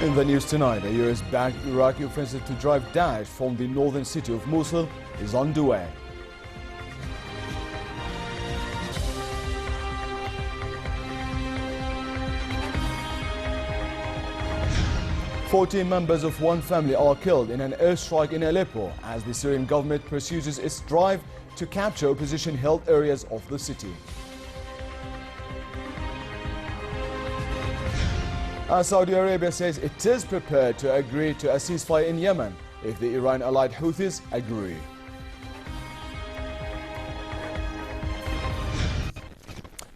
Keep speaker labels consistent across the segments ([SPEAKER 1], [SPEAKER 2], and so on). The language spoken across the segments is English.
[SPEAKER 1] In the news tonight, a US-backed Iraqi offensive to drive Daesh from the northern city of Mosul is underway. "14 members of one family are killed in an airstrike in Aleppo as the Syrian government pursues its drive to capture opposition-held areas of the city. Saudi Arabia says it is prepared to agree to a ceasefire in Yemen if the Iran-allied Houthis agree.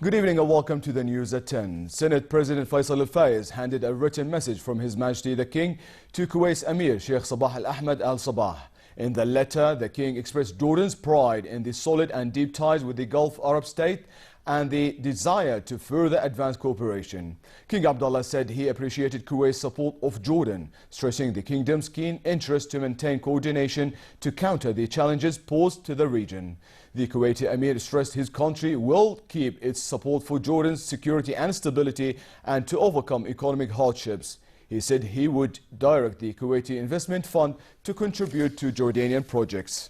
[SPEAKER 1] Good evening and welcome to the news at 10. Senate President Faisal Al-Faiz handed a written message from His Majesty the King to Kuwait's Emir Sheikh Sabah Al-Ahmed Al-Sabah. In the letter, the King expressed Jordan's pride in the solid and deep ties with the Gulf Arab state and the desire to further advance cooperation. King Abdullah said he appreciated Kuwait's support of Jordan, stressing the kingdom's keen interest to maintain coordination to counter the challenges posed to the region. The Kuwaiti Emir stressed his country will keep its support for Jordan's security and stability and to overcome economic hardships. He said he would direct the Kuwaiti Investment Fund to contribute to Jordanian projects.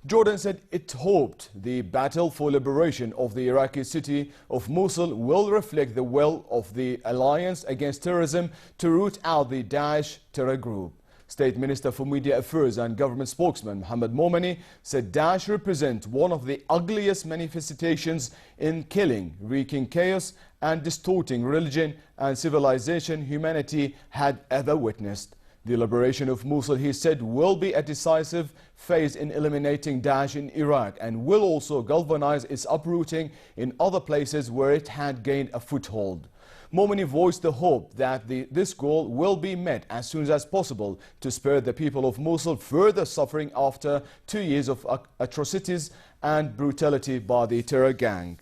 [SPEAKER 1] Jordan said it hoped the battle for liberation of the Iraqi city of Mosul will reflect the will of the alliance against terrorism to root out the Daesh terror group. State Minister for Media Affairs and Government Spokesman Mohammed Momeni said Daesh represent one of the ugliest manifestations in killing, wreaking chaos and distorting religion and civilization humanity had ever witnessed. The liberation of Mosul, he said, will be a decisive phase in eliminating Daesh in Iraq and will also galvanize its uprooting in other places where it had gained a foothold. Momeni voiced the hope that this goal will be met as soon as possible to spare the people of Mosul further suffering after 2 years of atrocities and brutality by the terror gang.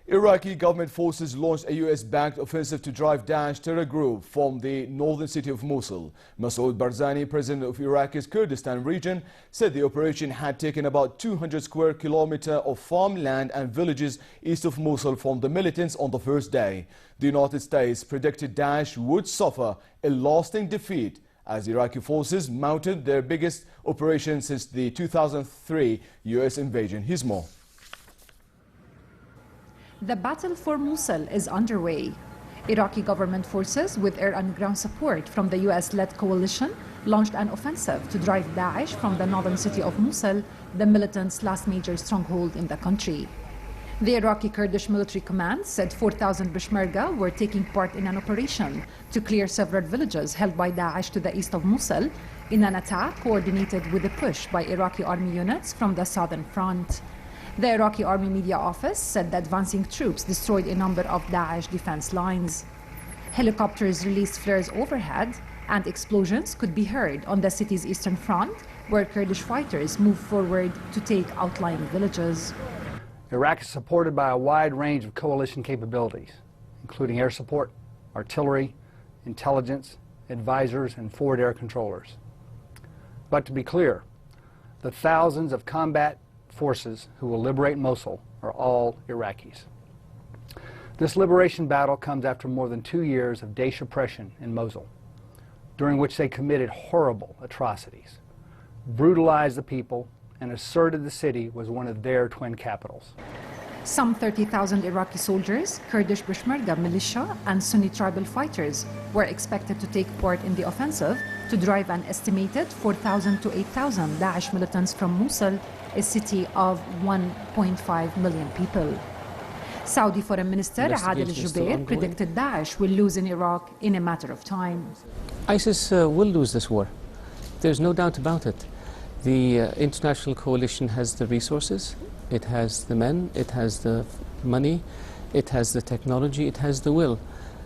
[SPEAKER 1] Iraqi government forces launched a US-backed offensive to drive Daesh terror group from the northern city of Mosul. Masoud Barzani, president of Iraq's Kurdistan region, said the operation had taken about 200 square kilometers of farmland and villages east of Mosul from the militants on the first day. The United States predicted Daesh would suffer a lasting defeat as Iraqi forces mounted their biggest operation since the 2003 US invasion. Here's more.
[SPEAKER 2] The battle for Mosul is underway. Iraqi government forces, with air and ground support from the US-led coalition, launched an offensive to drive Daesh from the northern city of Mosul, the militants' last major stronghold in the country. The Iraqi Kurdish military command said 4,000 Peshmerga were taking part in an operation to clear several villages held by Daesh to the east of Mosul in an attack coordinated with a push by Iraqi army units from the southern front. The Iraqi Army Media Office said the advancing troops destroyed a number of Daesh defense lines. Helicopters released flares overhead and explosions could be heard on the city's eastern front, where Kurdish fighters moved forward to take outlying villages.
[SPEAKER 3] Iraq is supported by a wide range of coalition capabilities, including air support, artillery, intelligence, advisors, and forward air controllers. But to be clear, the thousands of combat forces who will liberate Mosul are all Iraqis. This liberation battle comes after more than 2 years of Daesh oppression in Mosul, during which they committed horrible atrocities, brutalized the people, and asserted the city was one of their twin capitals.
[SPEAKER 2] Some 30,000 Iraqi soldiers, Kurdish Peshmerga militia, and Sunni tribal fighters were expected to take part in the offensive to drive an estimated 4,000 to 8,000 Daesh militants from Mosul, a city of 1.5 million people. Saudi Foreign Minister Adel Jubeir predicted Daesh will lose in Iraq in a matter of time.
[SPEAKER 4] ISIS will lose this war. There's no doubt about it. The international coalition has the resources, it has the men, it has the money, it has the technology, it has the will.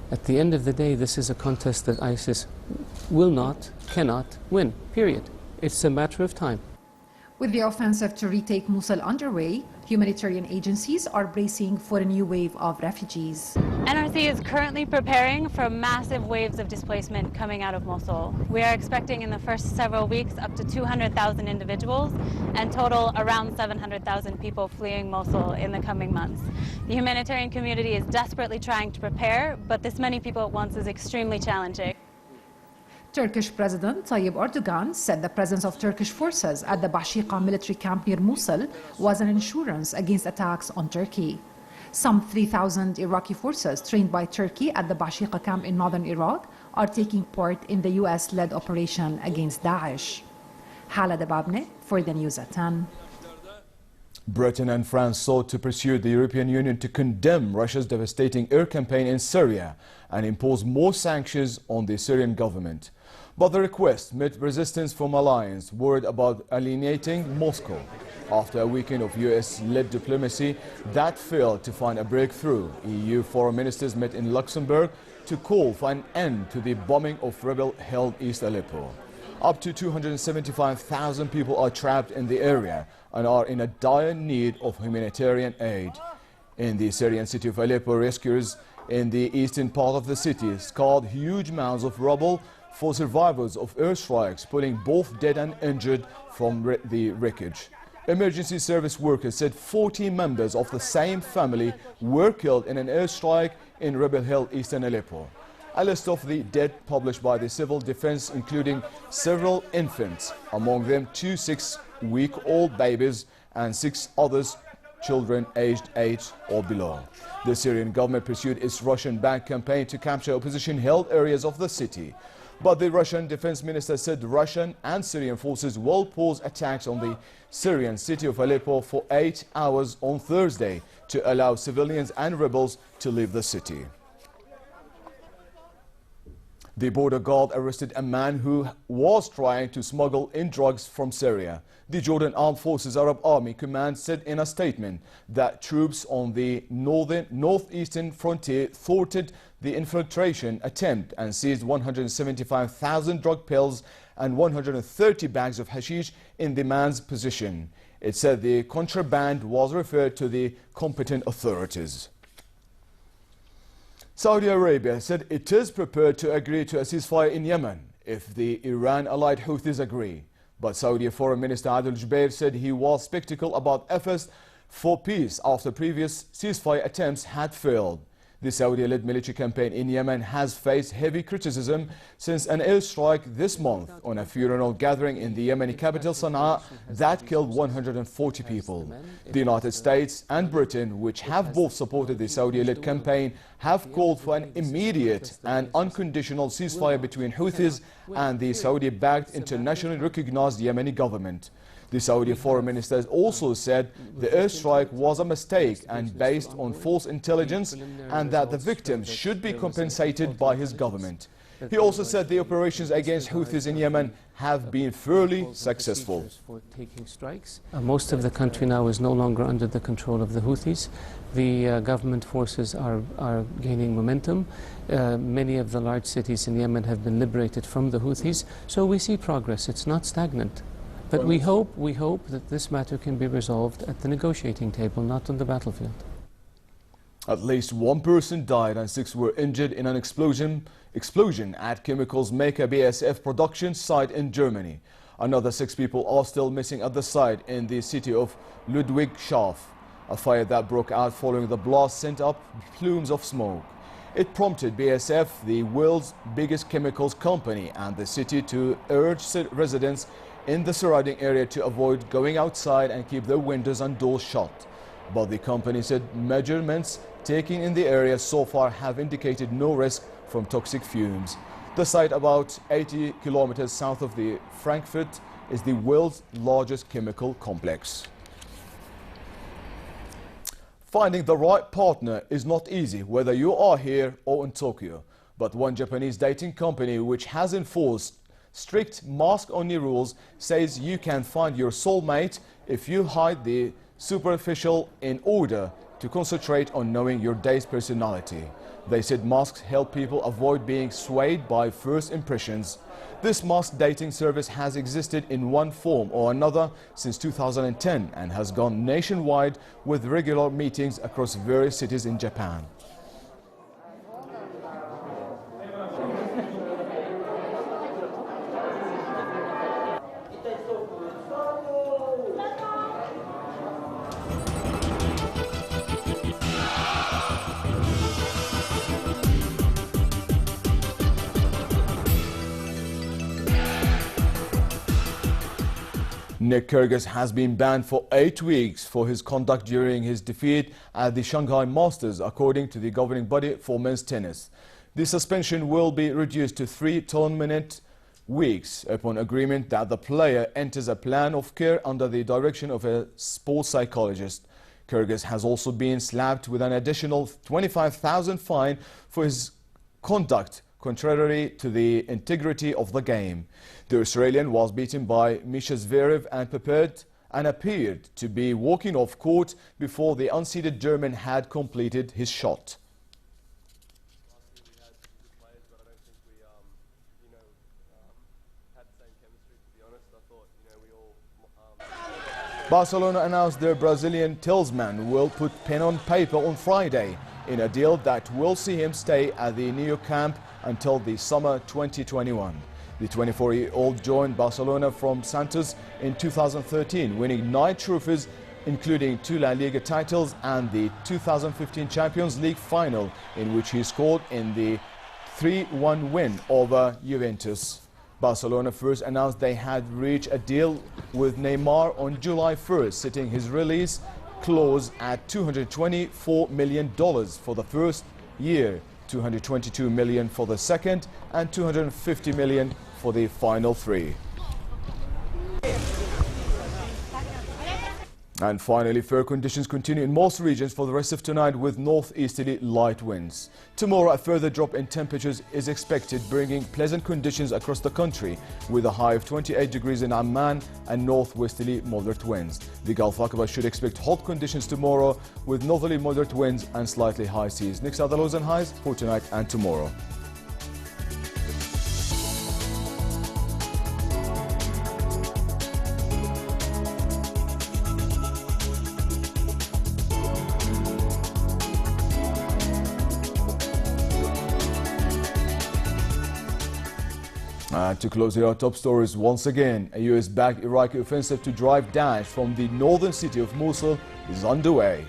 [SPEAKER 4] At the end of the day, this is a contest that ISIS will not, cannot win, period. It's a matter of time.
[SPEAKER 2] With the offensive to retake Mosul underway, humanitarian agencies are bracing for a new wave of refugees.
[SPEAKER 5] NRC is currently preparing for massive waves of displacement coming out of Mosul. We are expecting in the first several weeks up to 200,000 individuals and total around 700,000 people fleeing Mosul in the coming months. The humanitarian community is desperately trying to prepare, but this many people at once is extremely challenging.
[SPEAKER 2] Turkish President Tayyip Erdogan said the presence of Turkish forces at the Bashiqa military camp near Mosul was an insurance against attacks on Turkey. Some 3,000 Iraqi forces trained by Turkey at the Bashiqa camp in northern Iraq are taking part in the US-led operation against Daesh. Hala Debabne for the News at 10.
[SPEAKER 1] Britain and France sought to persuade the European Union to condemn Russia's devastating air campaign in Syria and impose more sanctions on the Syrian government. But the request met resistance from allies worried about alienating Moscow. After a weekend of US-led diplomacy that failed to find a breakthrough, EU foreign ministers met in Luxembourg to call for an end to the bombing of rebel-held East Aleppo. Up to 275,000 people are trapped in the area and are in a dire need of humanitarian aid. In the Syrian city of Aleppo, rescuers in the eastern part of the city scoured huge mounds of rubble for survivors of airstrikes, pulling both dead and injured from the wreckage. Emergency service workers said 40 members of the same family were killed in an airstrike in rebel-held eastern Aleppo. A list of the dead published by the civil defense, including several infants, among them 2 6-week-old babies and 6 others children aged 8 or below. The Syrian government pursued its Russian-backed campaign to capture opposition-held areas of the city. But the Russian defense minister said Russian and Syrian forces will pause attacks on the Syrian city of Aleppo for 8 hours on Thursday to allow civilians and rebels to leave the city. The border guard arrested a man who was trying to smuggle in drugs from Syria. The Jordan Armed Forces Arab Army Command said in a statement that troops on the northeastern frontier thwarted the infiltration attempt and seized 175,000 drug pills and 130 bags of hashish in the man's possession. It said the contraband was referred to the competent authorities. Saudi Arabia said it is prepared to agree to a ceasefire in Yemen if the Iran-allied Houthis agree. But Saudi Foreign Minister Adel Jubeir said he was skeptical about efforts for peace after previous ceasefire attempts had failed. The Saudi-led military campaign in Yemen has faced heavy criticism since an airstrike this month on a funeral gathering in the Yemeni capital Sana'a that killed 140 people. The United States and Britain, which have both supported the Saudi-led campaign, have called for an immediate and unconditional ceasefire between Houthis and the Saudi-backed internationally recognized Yemeni government. The Saudi foreign minister also said the airstrike was a mistake and based on false intelligence and that the victims should be compensated by his government. He also said the operations against Houthis in Yemen have been fairly successful.
[SPEAKER 4] Most of the country now is no longer under the control of the Houthis. The government forces are gaining momentum. Many of the large cities in Yemen have been liberated from the Houthis. So we see progress. It's not stagnant. But we hope that this matter can be resolved at the negotiating table, not on the battlefield.
[SPEAKER 1] At least 1 person died and 6 were injured in an explosion at chemicals maker BASF production site in Germany. Another 6 people are still missing at the site in the city of Ludwigshafen. A fire that broke out following the blast sent up plumes of smoke. It prompted BASF, the world's biggest chemicals company, and the city to urge residents in the surrounding area to avoid going outside and keep their windows and doors shut. But the company said measurements taken in the area so far have indicated no risk from toxic fumes. The site, about 80 kilometers south of the Frankfurt, is the world's largest chemical complex. Finding the right partner is not easy, whether you are here or in Tokyo. But one Japanese dating company which has enforced strict mask-only rules says you can find your soulmate if you hide the superficial in order to concentrate on knowing your date's personality. They said masks help people avoid being swayed by first impressions. This mask dating service has existed in one form or another since 2010 and has gone nationwide with regular meetings across various cities in Japan. Nick Kyrgios has been banned for 8 weeks for his conduct during his defeat at the Shanghai Masters, according to the governing body for men's tennis. The suspension will be reduced to 3 tournament weeks upon agreement that the player enters a plan of care under the direction of a sports psychologist. Kyrgios has also been slapped with an additional $25,000 fine for his conduct contrary to the integrity of the game. The Australian was beaten by Misha Zverev and appeared to be walking off court before the unseeded German had completed his shot. Barcelona announced their Brazilian talisman will put pen on paper on Friday in a deal that will see him stay at the new camp until the summer 2021. The 24-year-old joined Barcelona from Santos in 2013, winning 9 trophies, including 2 La Liga titles and the 2015 Champions League final, in which he scored in the 3-1 win over Juventus. Barcelona first announced they had reached a deal with Neymar on July 1st, setting his release clause at $224 million for the first year, $222 million for the second, and $250 million for the final 3. And finally, fair conditions continue in most regions for the rest of tonight with northeasterly light winds. Tomorrow, a further drop in temperatures is expected, bringing pleasant conditions across the country with a high of 28 degrees in Amman and northwesterly moderate winds. The Gulf Aqaba should expect hot conditions tomorrow with northerly moderate winds and slightly high seas. Next are the lows and highs for tonight and tomorrow. To close here, our top stories once again. A US-backed Iraqi offensive to drive Daesh from the northern city of Mosul is underway.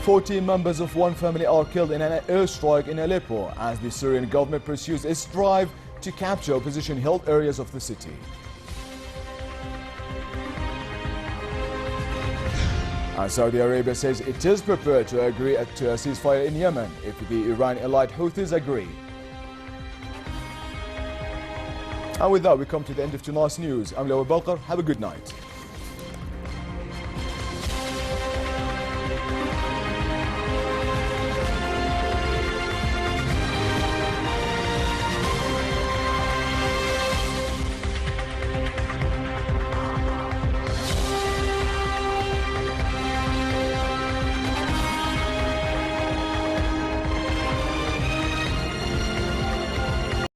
[SPEAKER 1] "14 members of one family are killed in an airstrike in Aleppo as the Syrian government pursues its drive to capture opposition-held areas of the city. And Saudi Arabia says it is prepared to agree to a ceasefire in Yemen if the Iran-allied Houthis agree. And with that, we come to the end of tonight's news. I'm Lawal Balkar. Have a good night.